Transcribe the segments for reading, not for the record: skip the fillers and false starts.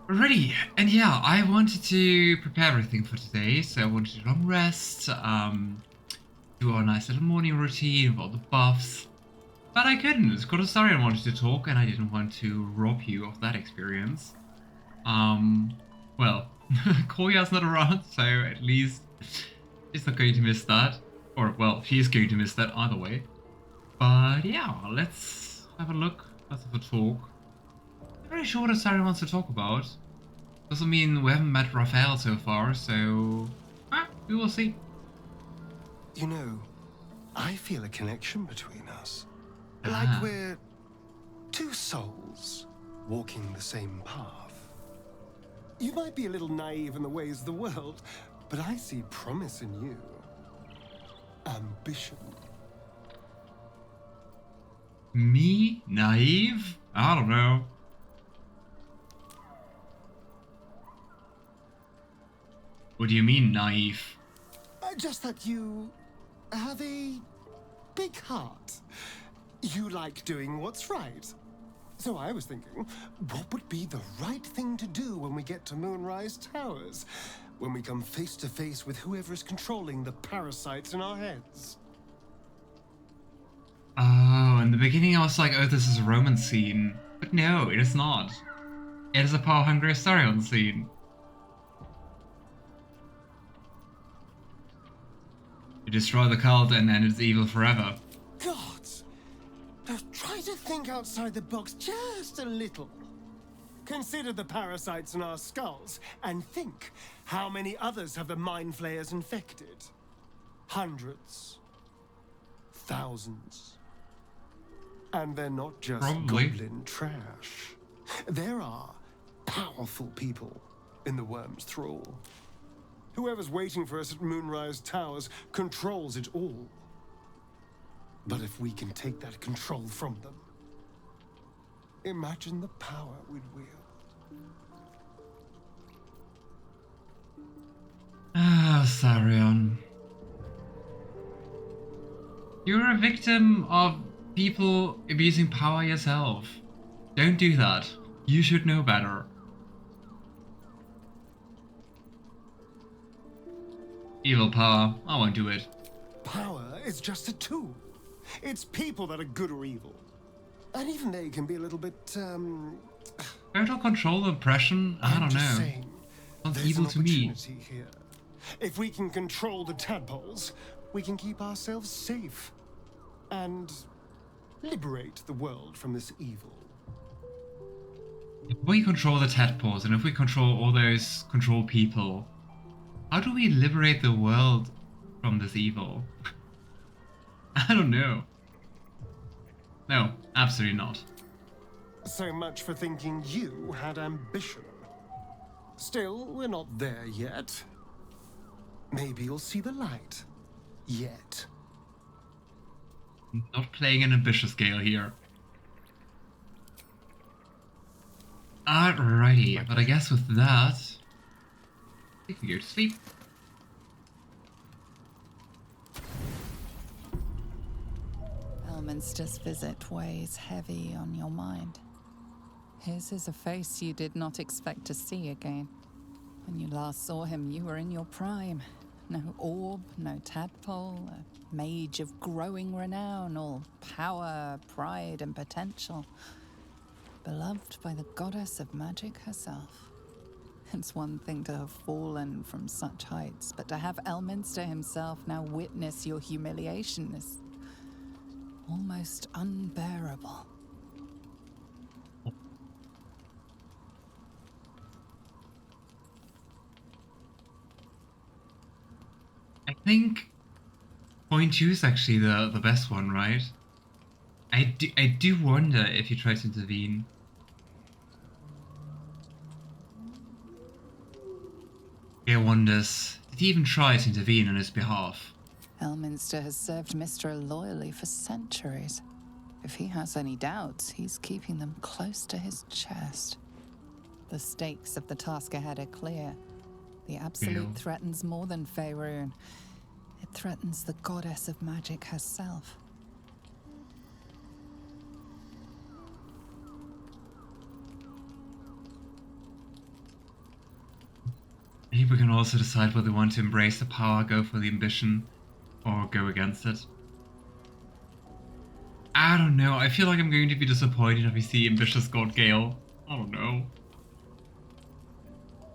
Alrighty, and yeah, I wanted to prepare everything for today, so I wanted a long rest, do our nice little morning routine with all the buffs, but I couldn't, because Astarion wanted to talk, and I didn't want to rob you of that experience. Well, Koya's not around, so at least she's not going to miss that, or, well, she is going to miss that either way. But yeah, let's have a look, let's have a talk. I'm not really sure what Astarion wants to talk about. Doesn't mean we haven't met Raphael so far, so we will see. You know, I feel a connection between us. Like Ah, we're two souls walking the same path. You might be a little naive in the ways of the world, but I see promise in you. Ambition. me? Naive? I don't know. What do you mean, naive? Just that you have a big heart. You like doing what's right. So I was thinking, what would be the right thing to do when we get to Moonrise Towers? When we come face to face with whoever is controlling the parasites in our heads? Oh, in the beginning I was like, oh, this is a romance scene. But no, it is not. It is a power-hungry Astarion scene. You destroy the cult and then it's evil forever. Gods! Now try to think outside the box just a little. Consider the parasites in our skulls, and think how many others have the Mindflayers infected. Hundreds. Thousands. And they're not just Probably. goblin trash. There are powerful people in the worm's thrall. Whoever's waiting for us at Moonrise Towers controls it all. But if we can take that control from them, imagine the power we'd wield. Ah, Astarion. You're a victim of people abusing power yourself. Don't do that. You should know better. Evil power, I won't do it. Power is just a tool. It's people that are good or evil. And even they can be a little bit, Total control oppression? I I'm don't just know. saying, Sounds there's evil an to me. opportunity here. If we can control the tadpoles, we can keep ourselves safe. And liberate the world from this evil. If we control the tadpoles and if we control all those control people, how do we liberate the world from this evil? I don't know. No, absolutely not. So much for thinking you had ambition. Still, we're not there yet. Maybe you'll see the light. Yet. Not playing an ambitious Gale here. Alrighty, but I guess with that, we can go to sleep. Elminster's visit weighs heavy on your mind. His is a face you did not expect to see again. When you last saw him, you were in your prime. No orb, no tadpole, a mage of growing renown, all power, pride, and potential. Beloved by the goddess of magic herself. It's one thing to have fallen from such heights, but to have Elminster himself now witness your humiliation is almost unbearable. I think point two is actually the best one, right? I do wonder if he tries to intervene. Gale wonders, did he even try to intervene on his behalf? Elminster has served Mystra loyally for centuries. If he has any doubts, he's keeping them close to his chest. The stakes of the task ahead are clear. The Absolute threatens more than Faerun. It threatens the goddess of magic herself. Maybe we can also decide whether we want to embrace the power, go for the ambition, or go against it. I don't know. I feel like I'm going to be disappointed if we see ambitious God Gale. I don't know.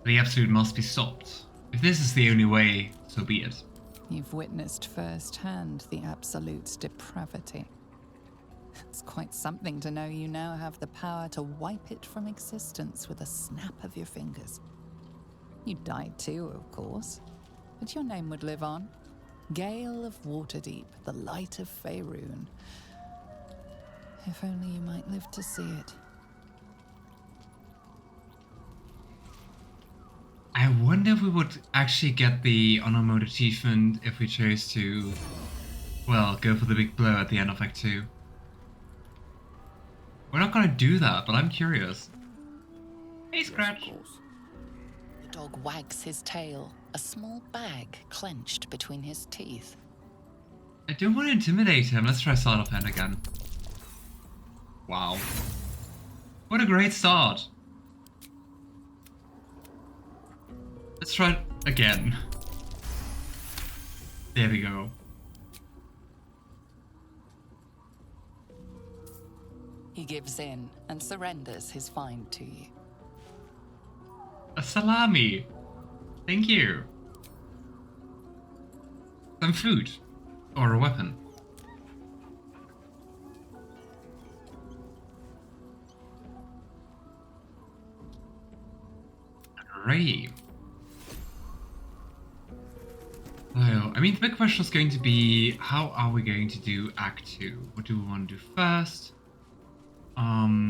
The absolute must be stopped. If this is the only way, so be it. You've witnessed firsthand the absolute's depravity. It's quite something to know you now have the power to wipe it from existence with a snap of your fingers. You died too, of course, but your name would live on. Gale of Waterdeep, the light of Faerun. If only you might live to see it. I wonder if we would actually get the Honor Mode achievement if we chose to, well, go for the big blow at the end of Act 2. We're not gonna do that, but I'm curious. Hey, Scratch! Yes, of course. The dog wags his tail, a small bag clenched between his teeth. I don't want to intimidate him. Let's try Sleight of Hand again. Wow. What a great start. Let's try it again. There we go. He gives in and surrenders his find to you. A salami. Thank you. Some food. Or a weapon. Alrighty. So, I mean, the big question is going to be, how are we going to do Act 2? What do we want to do first? Yeah.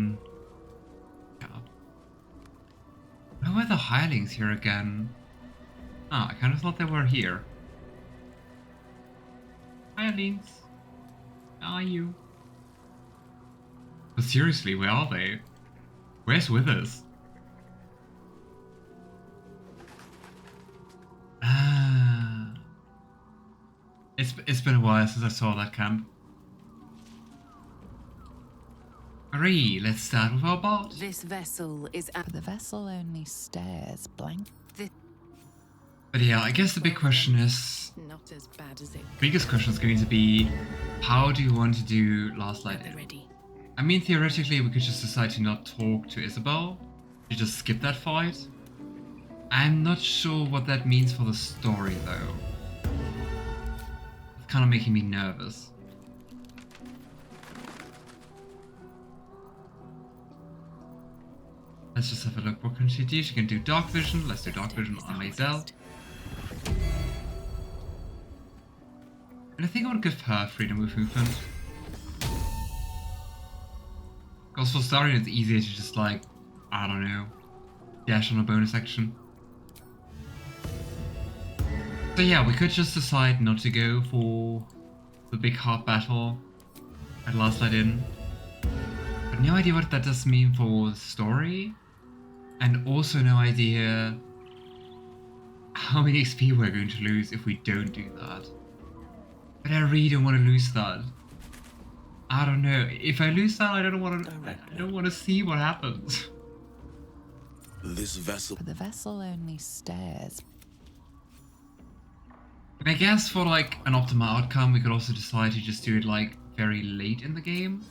Where were the hirelings here again? Ah, I kind of thought they were here. Hirelings. Where are you? But seriously, where are they? Where's Withers? Ah. It's been a while since I saw that camp. Alright, let's start with our bot. This vessel is at But the vessel only stares blank. But yeah, I guess the big question is, not as bad as it biggest question is going to be, how do you want to do Last Light In? ready. I mean, theoretically, we could just decide to not talk to Isabel. To just skip that fight. I'm not sure what that means for the story, though. It's kind of making me nervous. Let's just have a look. What can she do? She can do Dark Vision. Let's do Dark Vision on Maisel. And I think I want to give her freedom of movement. Because for Astarion it's easier to just like, I don't know, dash on a bonus action. So yeah, we could just decide not to go for the big hard battle at Last Light In. But no idea what that does mean for the story. And also no idea how many XP we're going to lose if we don't do that. But I really don't want to lose that. I don't know. If I lose that, I don't want to see what happens. This vessel. But the vessel only stares. And I guess for like an optimal outcome, we could also decide to just do it like very late in the game.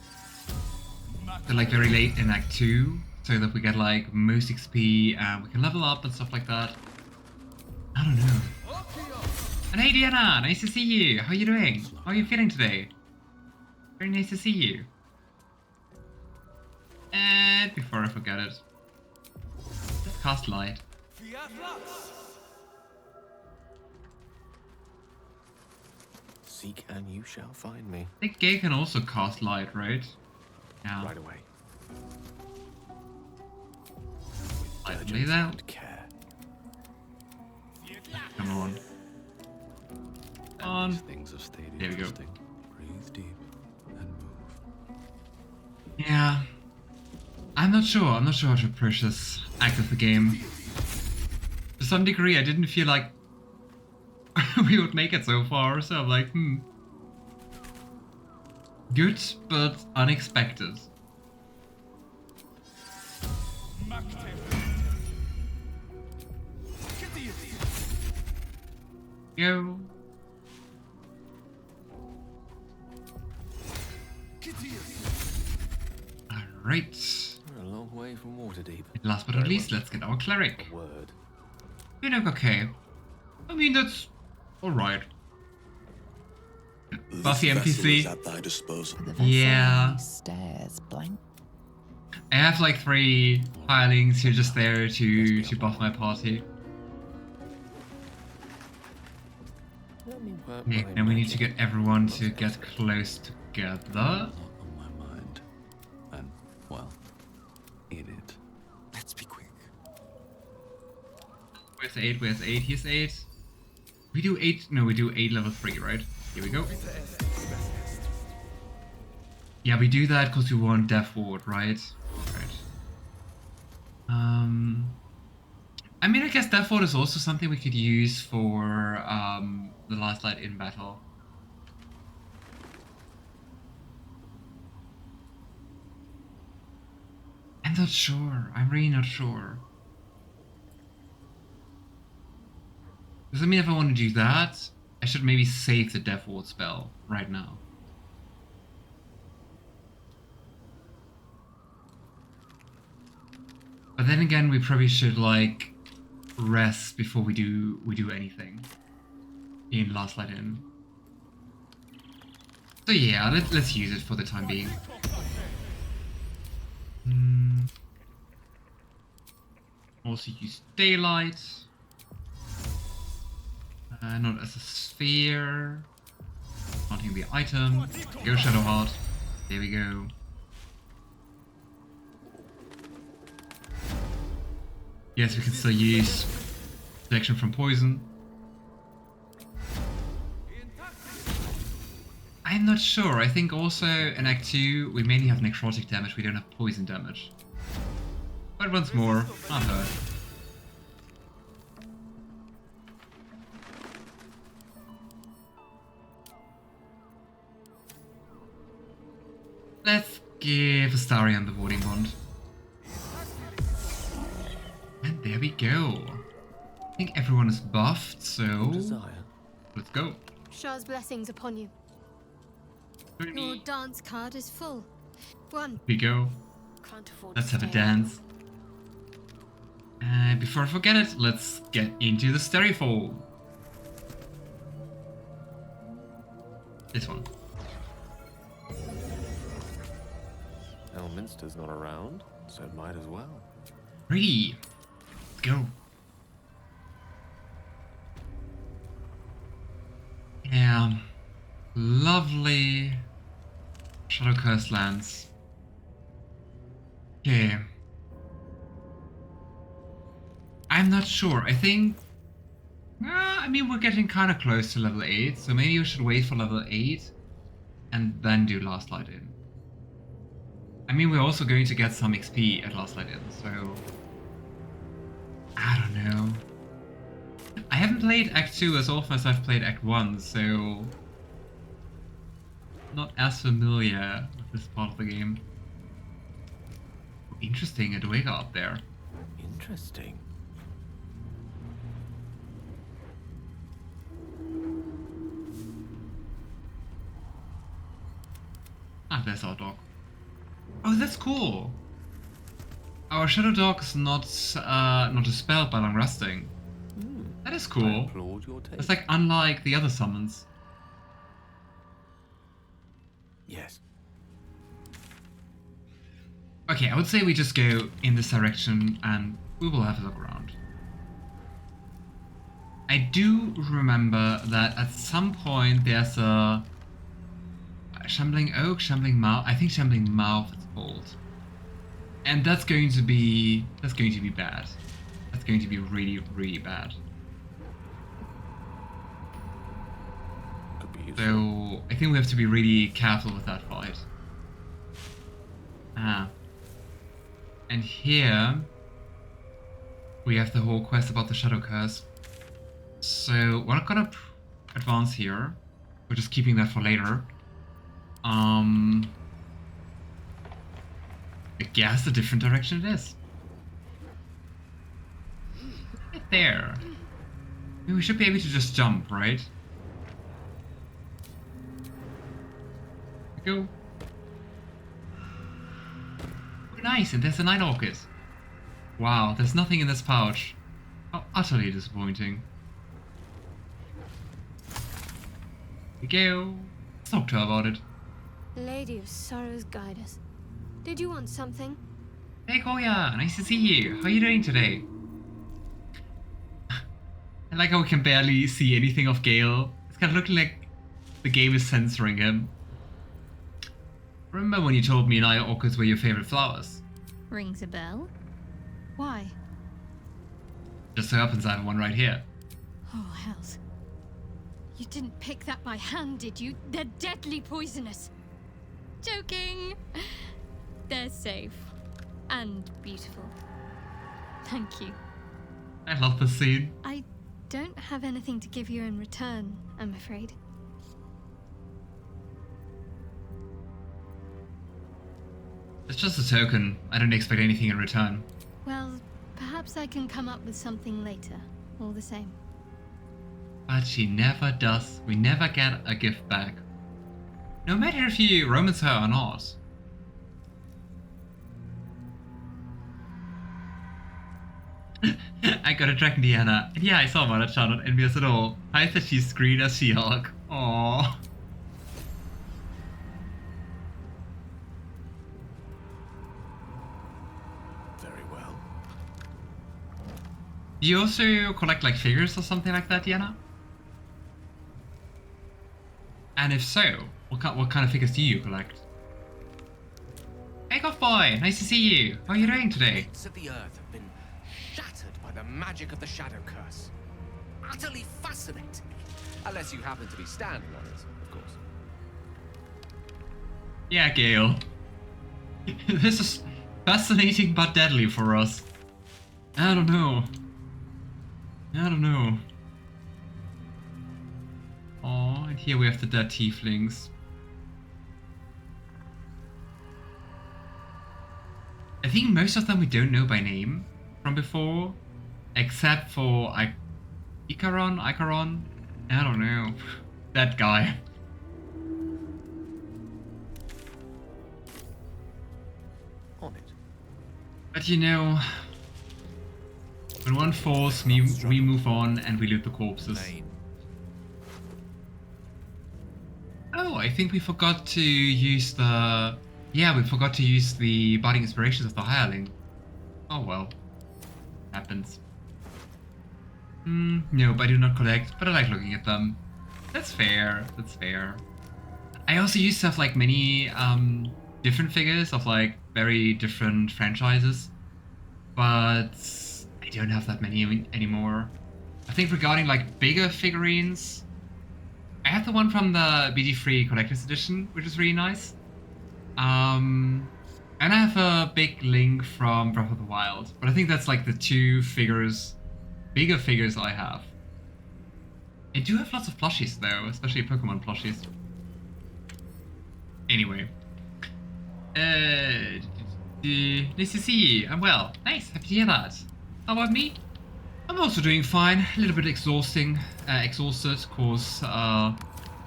So like very late in Act 2, so that we get like most XP and we can level up and stuff like that. I don't know. And hey Diana, nice to see you. How are you doing? How are you feeling today? Very nice to see you. And before I forget it, let's cast Light. Seek and you shall find me. I think Gale can also cast Light, right? Yeah. Right away. Light Diligence lays out. and care. Come on. On. These things have stayed There we go. interesting. Breathe deep and move. Yeah. I'm not sure how to approach this act of the game. To some degree, I didn't feel like we would make it so far, so I'm like, good, but unexpected. Go. Alright. We're a long way from Waterdeep. Last but not least, let's get our cleric. A word. Cleric, okay. I mean, that's alright. Buffy This vessel is NPC. at thy disposal. The vessel Yeah. only stares blank. I have like 3 hirelings who are just there to buff my party. Let me work Okay, my now we need to magic. get everyone to get close together. A lot on my mind. And, well, in it. Let's be quick. Where's 8? Where's 8? Here's 8. We do 8. No, we do 8 level 3, right? Here we go. Yeah, we do that because we want Death Ward, right? Right. I mean, I guess Death Ward is also something we could use for the last light in battle. I'm not sure. I'm really not sure. Does that mean if I want to do that, I should maybe save the Death Ward spell right now? But then again, we probably should like rest before we do anything in Last Light In. So yeah, let's use it for the time being. Also use daylight. Not as a sphere. Wanting the item. Go Shadowheart. There we go. Yes, we can still use protection from poison. I'm not sure. I think also in Act 2 we mainly have necrotic damage, we don't have poison damage. But once more, not hurt. Let's give Astarion the Warding Bond. And there we go. I think everyone is buffed, so Desire. let's go. Shah's blessings upon you. Your dance card is full. One. Here we go. Can't afford Let's to have a stay. dance. And before I forget it, let's get into the Sterifall. This one. Elminster's not around, so might as well. 3. Let's go. Yeah. Lovely Shadow Curse lands. Okay. I'm not sure. I think... I mean, we're getting kind of close to level 8, so maybe we should wait for level 8 and then do Last Light In. I mean, we're also going to get some XP at Last Light In, so... I don't know. I haven't played Act 2 as often as I've played Act 1, so... not as familiar with this part of the game. Interesting, a Dwayga up there. Interesting. Ah, there's our dog. Oh, that's cool. Our Shadow Dog is not a spell by long resting. That is I cool. applaud your taste. It's like unlike the other summons. Yes. Okay, I would say we just go in this direction and we will have a look around. I do remember that at some point there's a Shambling Oak, Shambling Mouth. I think Shambling Mouth it's called. And that's going to be bad. That's going to be really, really bad. Could be useful. So I think we have to be really careful with that fight. And here we have the whole quest about the Shadow Curse. So we're not gonna advance here. We're just keeping that for later. I guess a different direction it is. Right there. mean, we should be able to just jump, right? Go. Oh, nice, and there's a night orchid. Wow, there's nothing in this pouch. How utterly disappointing. Here we go. Let's talk to her about it. Lady of Sorrows, guide us. Did you want something? Hey Goya, nice to see you. How are you doing today? I like how we can barely see anything of Gale. It's kind of looking like the game is censoring him. Remember when you told me night orchids were your favorite flowers? Rings a bell. Why? Just so happens I have one right here. Oh, hells. You didn't pick that by hand, did you? They're deadly poisonous. Joking. They're safe. And beautiful. Thank you. I love this scene. I don't have anything to give you in return, I'm afraid. It's just a token. I don't expect anything in return. Well, perhaps I can come up with something later, all the same. But she never does. We never get a gift back. No matter if you romance her or not. I got a Dragon Diana. And yeah, I saw Mother Child, not envious at all. I said she's green as She-Hulk. Aww. Very well. Do you also collect like figures or something like that, Diana? And if so, what kind of figures do you collect? Hey Goth Boy, nice to see you. How are you doing today? Gates of the earth have been shattered by the magic of the Shadow Curse. Utterly fascinating. Unless you happen to be standing on it, of course. Yeah, Gale. This is fascinating but deadly for us. I don't know. Oh, and here we have the dead tieflings. I think most of them we don't know by name from before, except for Icaron. I don't know. That guy. On it. But you know, when one falls, we move on and we loot the corpses. Oh, I think we forgot to use the... Yeah, we forgot to use the Barding Inspirations of the Hireling. Oh well. Happens. No, I do not collect, but I like looking at them. That's fair, that's fair. I also used to have like many different figures of like very different franchises, but I don't have that many anymore. I think regarding like bigger figurines, I have the one from the BG3 Collector's Edition, which is really nice. And I have a big Link from Breath of the Wild, but I think that's like the two figures, bigger figures I have. I do have lots of plushies though, especially Pokemon plushies. Anyway. Nice to see you. I'm well. Nice, happy to hear that. How about me? I'm also doing fine. A little bit exhausted, cause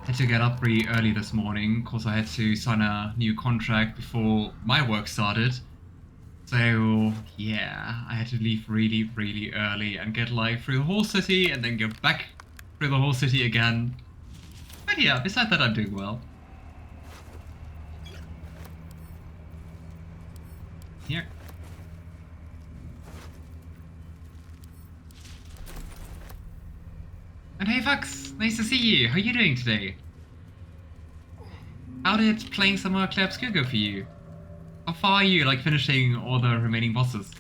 had to get up pretty early this morning, cause I had to sign a new contract before my work started. So yeah, I had to leave really, really early and get like through the whole city and then get back through the whole city again. But yeah, besides that, I'm doing well. Here. And hey Fox, nice to see you. How are you doing today? How did playing some more Clair Obscur go for you? How far are you, like, finishing all the remaining bosses?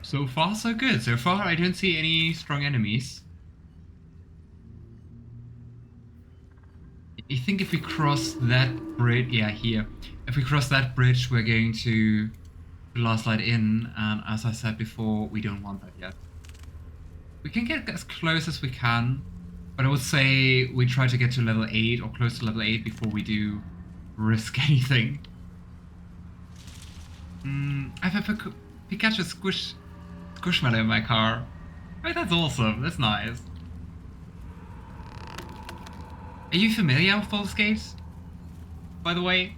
So far, so good. So far, I don't see any strong enemies. I think if we cross that bridge, yeah, here. If we cross that bridge, we're going to the Last Light Inn, and as I said before, we don't want that yet. We can get as close as we can, but I would say we try to get to level 8 or close to level 8 before we do risk anything. I have a Pikachu Squishmallow in my car. Oh, that's awesome. That's nice. Are you familiar with Baldur's Gate? By the way?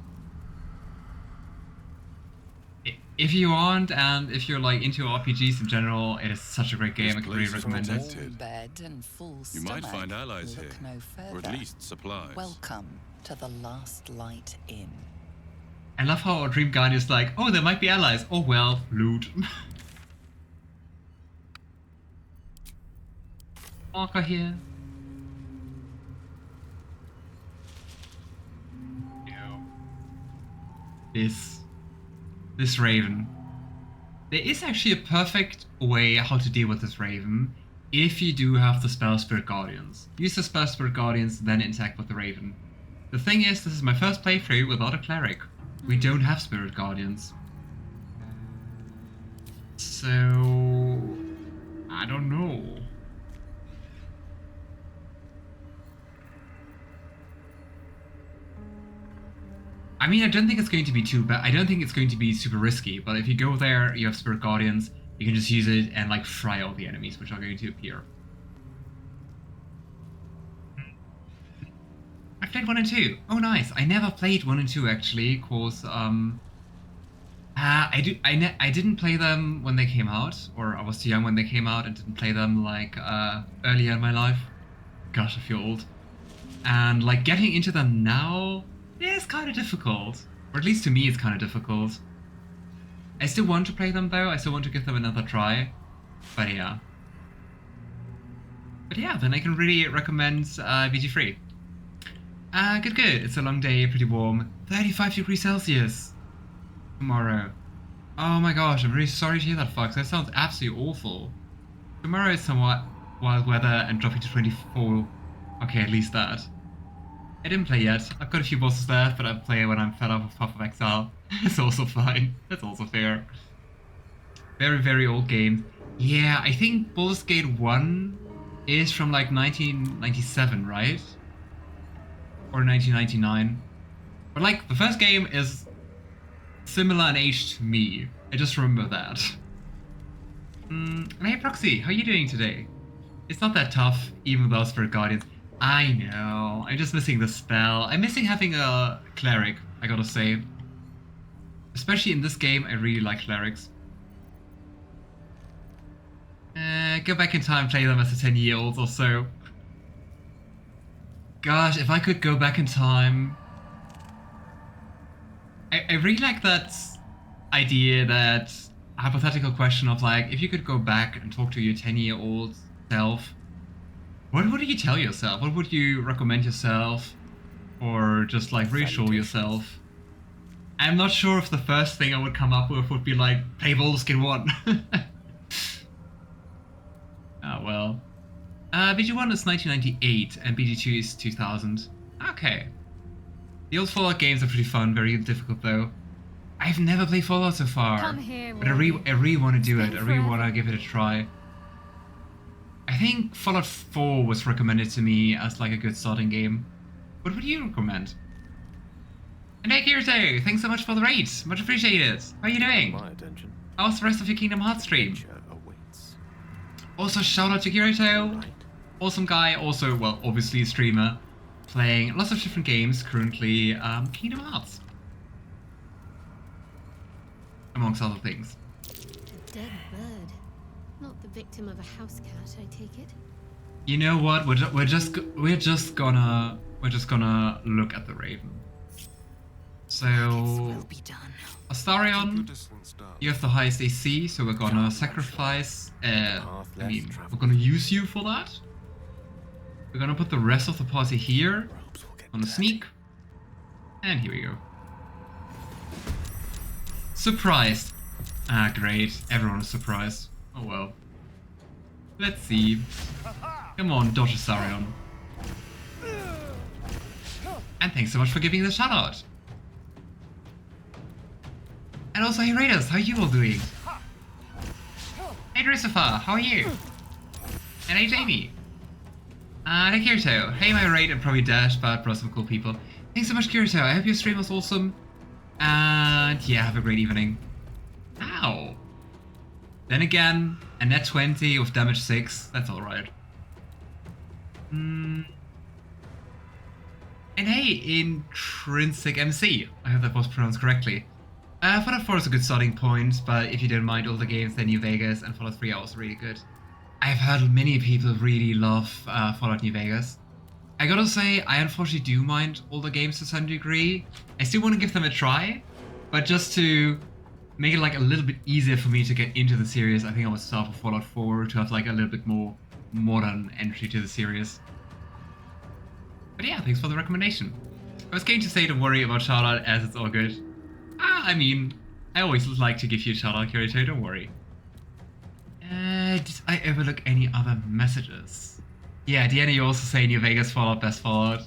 If you aren't, and if you're like into RPGs in general, it is such a great game. I can really recommend it. Warm bed and full You might stomach. find allies Look here, no or at further. least supplies. Welcome to the Last Light Inn. I love how our Dream Guardian is like, oh, there might be allies. Oh well, loot. Marker here. This Raven. There is actually a perfect way how to deal with this Raven if you do have the spell Spirit Guardians. Use the spell Spirit Guardians, then interact with the Raven. The thing is, this is my first playthrough without a cleric. We don't have Spirit Guardians. So... I don't know. I mean, I don't think it's going to be too bad. I don't think it's going to be super risky, but if you go there, you have Spirit Guardians, you can just use it and like fry all the enemies which are going to appear. I played 1 and 2. Oh, nice. I never played 1 and 2 actually, cause I didn't play them when they came out, or I was too young when they came out and didn't play them like earlier in my life. Gosh, I feel old. And like getting into them now. Yeah, it's kind of difficult. Or at least to me it's kind of difficult. I still want to play them though, I still want to give them another try. But yeah. Then I can really recommend BG3. Good. It's a long day, pretty warm. 35 degrees Celsius tomorrow. Oh my gosh, I'm really sorry to hear that, Fox. That sounds absolutely awful. Tomorrow is somewhat wild weather and dropping to 24. Okay, at least that. I didn't play yet. I've got a few bosses left, but I'll play when I'm fed up with Path of Exile. It's also fine. That's also fair. Very, very old game. Yeah, I think Baldur's Gate 1 is from like 1997, right? Or 1999. But like, the first game is similar in age to me. I just remember that. Hey Proxy, how are you doing today? It's not that tough, even without Spirit Guardians. I know, I'm just missing the spell. I'm missing having a cleric, I gotta say. Especially in this game, I really like clerics. Go back in time, play them as a 10-year-old or so. Gosh, if I could go back in time... I really like that idea, that hypothetical question of like, if you could go back and talk to your 10-year-old self, what would you tell yourself? What would you recommend yourself? Or just like reassure yourself? I'm not sure if the first thing I would come up with would be like, play Baldur's Gate 1. Ah, well. BG1 is 1998 and BG2 is 2000. Okay. The old Fallout games are pretty fun, very difficult though. I've never played Fallout so far. Come here, but I really want to do it. I really want to give it a try. I think Fallout 4 was recommended to me as like a good starting game. What would you recommend? And hey Kirito, thanks so much for the raid. Much appreciated. How are you doing? My attention. How's the rest of your Kingdom Hearts stream? Nature awaits. Also shout out to Kirito. Awesome guy, also, well, obviously a streamer. Playing lots of different games currently, Kingdom Hearts. Amongst other things. A dead bird. Not the victim of a house cat, I take it. You know what? We're just gonna look at the Raven. So, Be done. Astarion, you have the highest AC, so we're gonna sacrifice. We're gonna use you for that. We're gonna put the rest of the party here on the sneak, and here we go. Surprised. Ah, great. Everyone is surprised. Oh well. Let's see. Come on, dodge Astarion. And thanks so much for giving the shout out. And also, hey Raiders, how are you all doing? Hey Drissifar, how are you? And hey Jamie. Hey Kirito. Hey my raid and probably Dash, but bro, some cool people. Thanks so much Kirito, I hope your stream was awesome. And yeah, have a great evening. Wow. Then again, a net 20 with damage 6. That's alright. And hey, intrinsic MC. I hope that was pronounced correctly. Fallout 4 is a good starting point, but if you don't mind older games, then New Vegas and Fallout 3 are also really good. I've heard many people really love Fallout New Vegas. I gotta say, I unfortunately do mind older games to some degree. I still want to give them a try, but just to make it like a little bit easier for me to get into the series, I think I would start with Fallout 4 to have like a little bit more modern entry to the series. But yeah, thanks for the recommendation. I was going to say don't worry about shoutout as it's all good. I mean, I always like to give you a shoutout, Kirito, don't worry. Did I overlook any other messages? Yeah, Deanna, you also say New Vegas Fallout, best Fallout.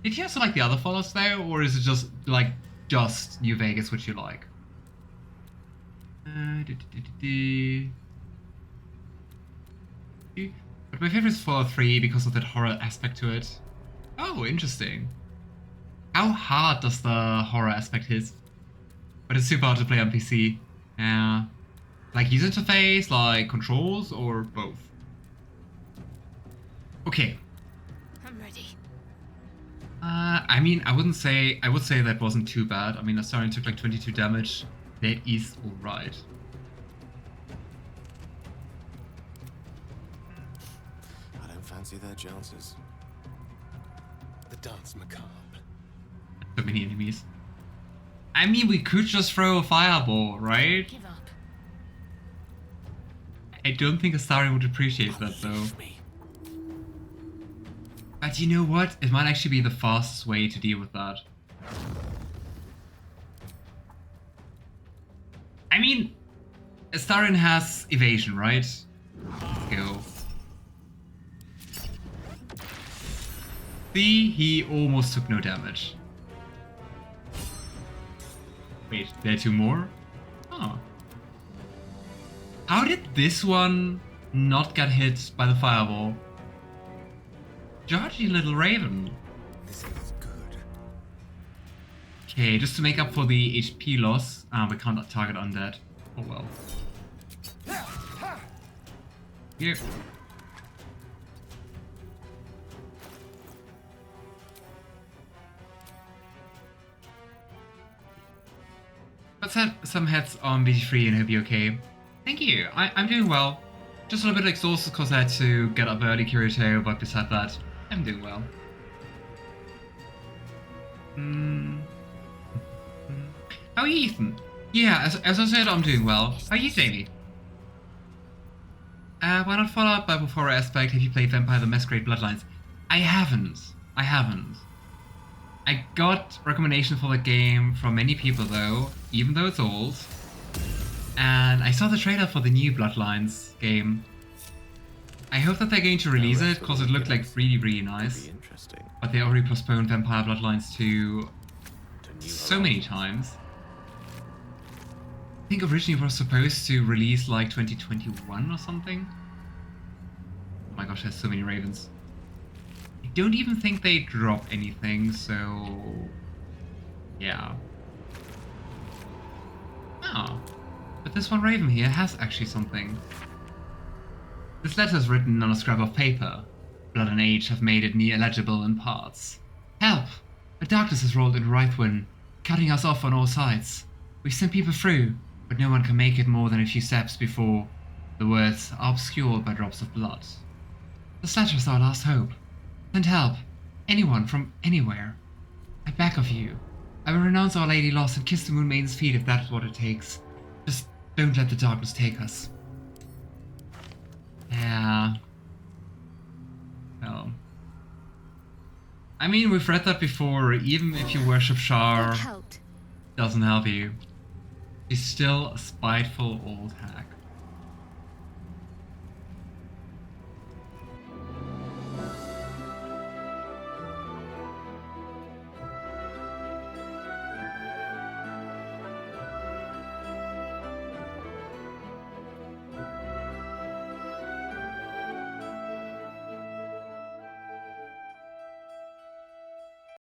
Did you also like the other Fallouts though, or is it just like just New Vegas which you like? But my favorite is Fallout 3 because of that horror aspect to it. Oh, interesting. How hard does the horror aspect hit? But it's super hard to play on PC. Yeah. Like user interface, like controls, or both? Okay. I'm ready. I mean, I would say that wasn't too bad. I mean, Astarion took like 22 damage. That is alright. I don't fancy their chances. The dance macabre. So many enemies. I mean, we could just throw a fireball, right? Give up. I don't think Astarion would appreciate that though. But you know what? It might actually be the fastest way to deal with that. I mean, Astarion has evasion, right? Let's go. See, he almost took no damage. Wait, there are two more? Oh. How did this one not get hit by the fireball? Georgie little raven. This is good. Okay, just to make up for the HP loss, we can't target undead. Oh well. Here. Let's have some heads on BG3 and hope you're okay. Thank you, I'm doing well. Just a little bit exhausted because I had to get up early, Kirito, but beside that, I'm doing well. How are you, Ethan? Yeah, as I said, I'm doing well. How are you, Jamie? Why not follow up by before aspect? Have you played Vampire the Masquerade Bloodlines? I haven't. I got recommendation for the game from many people though, even though it's old. And I saw the trailer for the new Bloodlines game. I hope that they're going to release it because it looked like really nice. But they already postponed Vampire Bloodlines 2 so many times. I think originally it was supposed to release like 2021 or something. Oh my gosh, there's so many ravens. I don't even think they drop anything, so yeah. Oh, but this one raven here has actually something. This letter is written on a scrap of paper. Blood and age have made it near illegible in parts. Help! The darkness has rolled in Rythwin, cutting us off on all sides. We've sent people through, but no one can make it more than a few steps before the words are obscured by drops of blood. This letter is our last hope. Send help. Anyone from anywhere. I beg of you. I will renounce Our Lady Lost and kiss the Moon Maiden's feet if that's what it takes. Just don't let the darkness take us. Yeah. Well. I mean, we've read that before. Even if you worship Shar, doesn't help you. He's still a spiteful old hag.